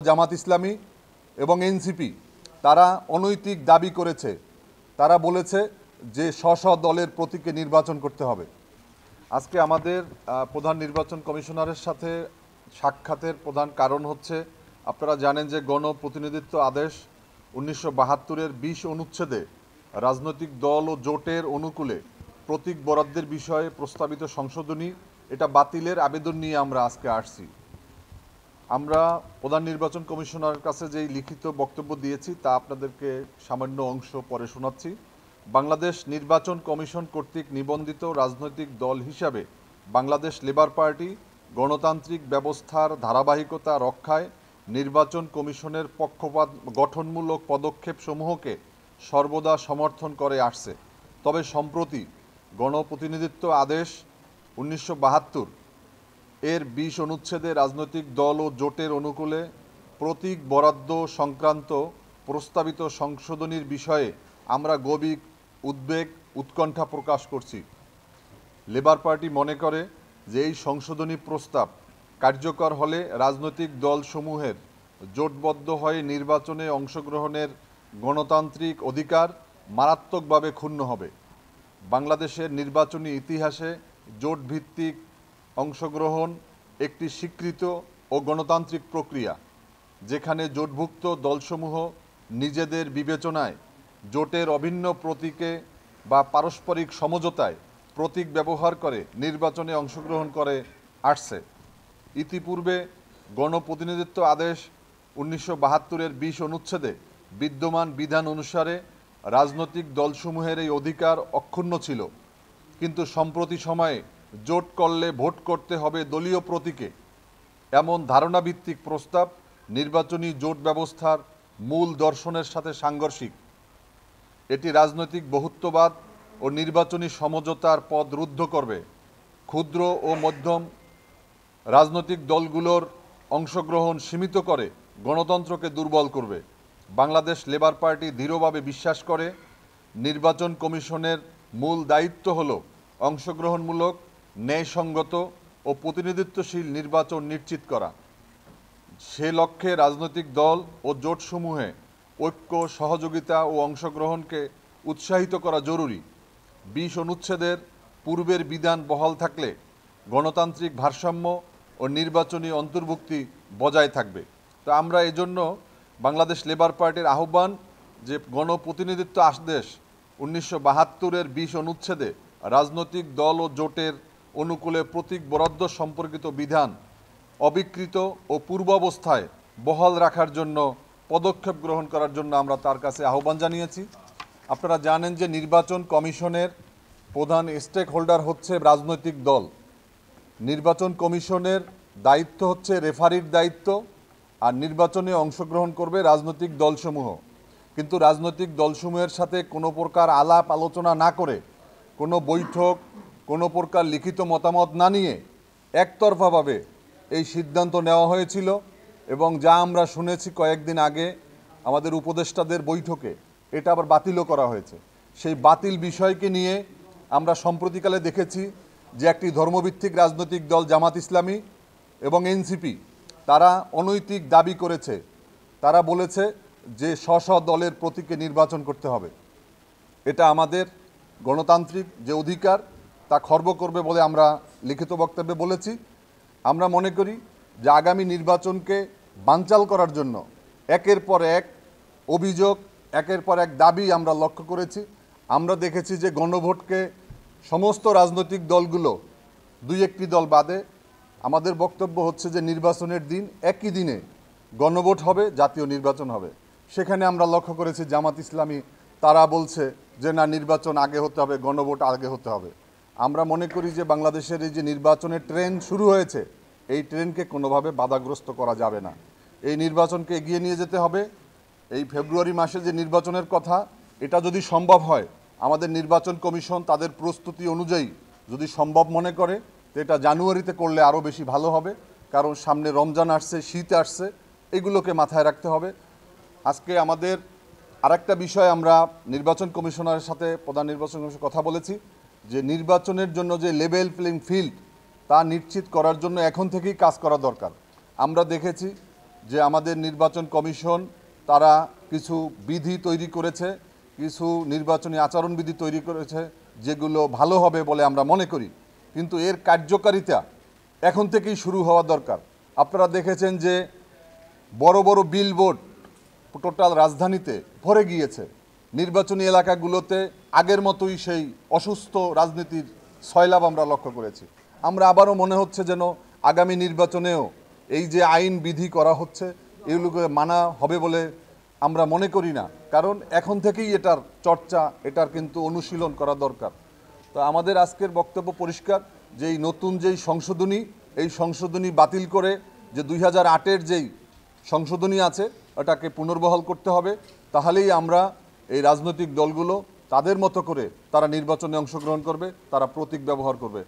জামাত ইসলামী এবং এনসিপি তারা অনৈতিক দাবি করেছে। তারা বলেছে যে স্ব দলের প্রতীকে নির্বাচন করতে হবে। আজকে আমাদের প্রধান নির্বাচন কমিশনারের সাথে সাক্ষাতের প্রধান কারণ হচ্ছে, আপনারা জানেন যে গণপ্রতিনিধিত্ব আদেশ 1972-এর 20 অনুচ্ছেদে রাজনৈতিক দল ও জোটের অনুকূলে প্রতীক বরাদ্দের বিষয়ে প্রস্তাবিত সংশোধনী এটা বাতিলের আবেদন নিয়ে আমরা আজকে আসছি। আমরা প্রধান নির্বাচন কমিশনারের কাছে যেই লিখিত বক্তব্য দিয়েছি তা আপনাদেরকে সামান্য অংশ পরে শোনাচ্ছি। বাংলাদেশ নির্বাচন কমিশন কর্তৃক নিবন্ধিত রাজনৈতিক দল হিসাবে বাংলাদেশ লেবার পার্টি গণতান্ত্রিক ব্যবস্থার ধারাবাহিকতা রক্ষায় নির্বাচন কমিশনের পক্ষপাত গঠনমূলক পদক্ষেপসমূহকে সর্বদা সমর্থন করে আসছে। তবে সম্প্রতি গণপ্রতিনিধিত্ব আদেশ 1972 এর 20 অনুচ্ছেদে রাজনৈতিক দল ও জোটের অনুকূলে প্রতীক বরাদ্দ সংক্রান্ত প্রস্তাবিত সংশোধনীর বিষয়ে আমরা গভীর উদ্বেগ উৎকণ্ঠা প্রকাশ করছি। লেবার পার্টি মনে করে যে এই সংশোধনী প্রস্তাব কার্যকর হলে রাজনৈতিক দলসমূহের জোটবদ্ধ হয়ে নির্বাচনে অংশগ্রহণের গণতান্ত্রিক অধিকার মারাত্মকভাবে ক্ষুণ্ণ হবে। বাংলাদেশের নির্বাচনী ইতিহাসে জোটভিত্তিক অংশগ্রহণ একটি স্বীকৃত ও গণতান্ত্রিক প্রক্রিয়া, যেখানে জোটভুক্ত দলসমূহ নিজেদের বিবেচনায় জোটের অভিন্ন প্রতীকে বা পারস্পরিক সমঝোতায় প্রতীক ব্যবহার করে নির্বাচনে অংশগ্রহণ করে আসছে। ইতিপূর্বে গণপ্রতিনিধিত্ব আদেশ 1972-এর 20 অনুচ্ছেদে বিদ্যমান বিধান অনুসারে রাজনৈতিক দলসমূহের এই অধিকার অক্ষুণ্ণ ছিল, কিন্তু সম্প্রতি সময়ে জোট করলে ভোট করতে হবে দলীয় প্রতীকে এমন ধারণাভিত্তিক প্রস্তাব নির্বাচনী জোট ব্যবস্থার মূল দর্শনের সাথে সাংঘর্ষিক। এটি রাজনৈতিক বহুত্ববাদ ও নির্বাচনী সমঝোতার পথ রুদ্ধ করবে, ক্ষুদ্র ও মধ্যম রাজনৈতিক দলগুলোর অংশগ্রহণ সীমিত করে গণতন্ত্রকে দুর্বল করবে। বাংলাদেশ লেবার পার্টি দৃঢ়ভাবে বিশ্বাস করে নির্বাচন কমিশনের মূল দায়িত্ব হল অংশগ্রহণমূলক, ন্যায়সঙ্গত ও প্রতিনিধিত্বশীল নির্বাচন নিশ্চিত করা। সে লক্ষ্যে রাজনৈতিক দল ও জোটসমূহে ঐক্য, সহযোগিতা ও অংশগ্রহণকে উৎসাহিত করা জরুরি। 20 অনুচ্ছেদের পূর্বের বিধান বহাল থাকলে গণতান্ত্রিক ভারসাম্য ও নির্বাচনী অন্তর্ভুক্তি বজায় থাকবে। তো আমরা এজন্য বাংলাদেশ লেবার পার্টির আহ্বান যে গণপ্রতিনিধিত্ব আদেশ 1972-এর 20 অনুচ্ছেদে রাজনৈতিক দল ও জোটের অনুকূলে প্রতীক বরাদ্দ সম্পর্কিত বিধান অবিকৃত ও পূর্বাবস্থায় বহাল রাখার জন্য পদক্ষেপ গ্রহণ করার জন্য আমরা তার কাছে আহ্বান জানিয়েছি। আপনারা জানেন যে নির্বাচন কমিশনের প্রধান স্টেক হোল্ডার হচ্ছে রাজনৈতিক দল। নির্বাচন কমিশনের দায়িত্ব হচ্ছে রেফারির দায়িত্ব, আর নির্বাচনে অংশগ্রহণ করবে রাজনৈতিক দলসমূহ। কিন্তু রাজনৈতিক দলসমূহের সাথে কোনো প্রকার আলাপ আলোচনা না করে, কোনো বৈঠক, কোনো প্রকার লিখিত মতামত না নিয়ে একতরফাভাবে এই সিদ্ধান্ত নেওয়া হয়েছিল, এবং যা আমরা শুনেছি কয়েকদিন আগে আমাদের উপদেষ্টাদের বৈঠকে এটা আবার বাতিলও করা হয়েছে। সেই বাতিল বিষয়কে নিয়ে আমরা সম্প্রতিকালে দেখেছি যে একটি ধর্মভিত্তিক রাজনৈতিক দল জামাত ইসলামী এবং এনসিপি তারা অনৈতিক দাবি করেছে। তারা বলেছে যে স্ব দলের প্রতীকে নির্বাচন করতে হবে। এটা আমাদের গণতান্ত্রিক যে অধিকার তা খর্ব করবে বলে আমরা লিখিত বক্তব্যে বলেছি। আমরা মনে করি যে আগামী নির্বাচনকে বানচাল করার জন্য একের পর এক অভিযোগ, একের পর এক দাবি আমরা লক্ষ্য করেছি। আমরা দেখেছি যে গণভোটকে সমস্ত রাজনৈতিক দলগুলো, দুই একটি দল বাদে, আমাদের বক্তব্য হচ্ছে যে নির্বাচনের দিন একই দিনে গণভোট হবে, জাতীয় নির্বাচন হবে। সেখানে আমরা লক্ষ্য করেছি জামাত ইসলামী তারা বলছে যে না, নির্বাচন আগে হতে হবে, গণভোট আগে হতে হবে। আমরা মনে করি যে বাংলাদেশের এই যে নির্বাচনের ট্রেন শুরু হয়েছে, এই ট্রেনকে কোনোভাবে বাধাগ্রস্ত করা যাবে না। এই নির্বাচনকে এগিয়ে নিয়ে যেতে হবে। এই ফেব্রুয়ারি মাসে যে নির্বাচনের কথা, এটা যদি সম্ভব হয়, আমাদের নির্বাচন কমিশন তাদের প্রস্তুতি অনুযায়ী যদি সম্ভব মনে করে তো এটা জানুয়ারিতে করলে আরও বেশি ভালো হবে, কারণ সামনে রমজান আসছে, শীত আসছে, এগুলোকে মাথায় রাখতে হবে। আজকে আমাদের আরেকটা বিষয় আমরা নির্বাচন কমিশনারের সাথে, প্রধান নির্বাচন কমিশনের কথা বলেছি যে নির্বাচনের জন্য যে লেভেল প্লেইং ফিল্ড তা নিশ্চিত করার জন্য এখন থেকেই কাজ করা দরকার। আমরা দেখেছি যে আমাদের নির্বাচন কমিশন তারা কিছু বিধি তৈরি করেছে, কিছু নির্বাচনী আচরণবিধি তৈরি করেছে যেগুলো ভালো হবে বলে আমরা মনে করি, কিন্তু এর কার্যকারিতা এখন থেকেই শুরু হওয়া দরকার। আপনারা দেখেছেন যে বড় বড় বিলবোর্ড টোটাল রাজধানীতে ভরে গিয়েছে। নির্বাচনী এলাকাগুলোতে আগের মতোই সেই অসুস্থ রাজনীতির সয়লাভ আমরা লক্ষ্য করেছি। আমরা আবারও মনে হচ্ছে যেন আগামী নির্বাচনেও এই যে আইন বিধি করা হচ্ছে এগুলোকে মানা হবে বলে আমরা মনে করি না, কারণ এখন থেকেই এটার চর্চা, এটার কিন্তু অনুশীলন করা দরকার। তো আমাদের আজকের বক্তব্য পরিষ্কার যে এই নতুন যেই সংশোধনী, এই সংশোধনী বাতিল করে যে 2008-এর যেই সংশোধনী আছে ওটাকে পুনর্বহাল করতে হবে। তাহলেই আমরা এই রাজনৈতিক দলগুলো তাদের মতো করে তারা নির্বাচনে অংশগ্রহণ করবে, তারা প্রতীক ব্যবহার করবে।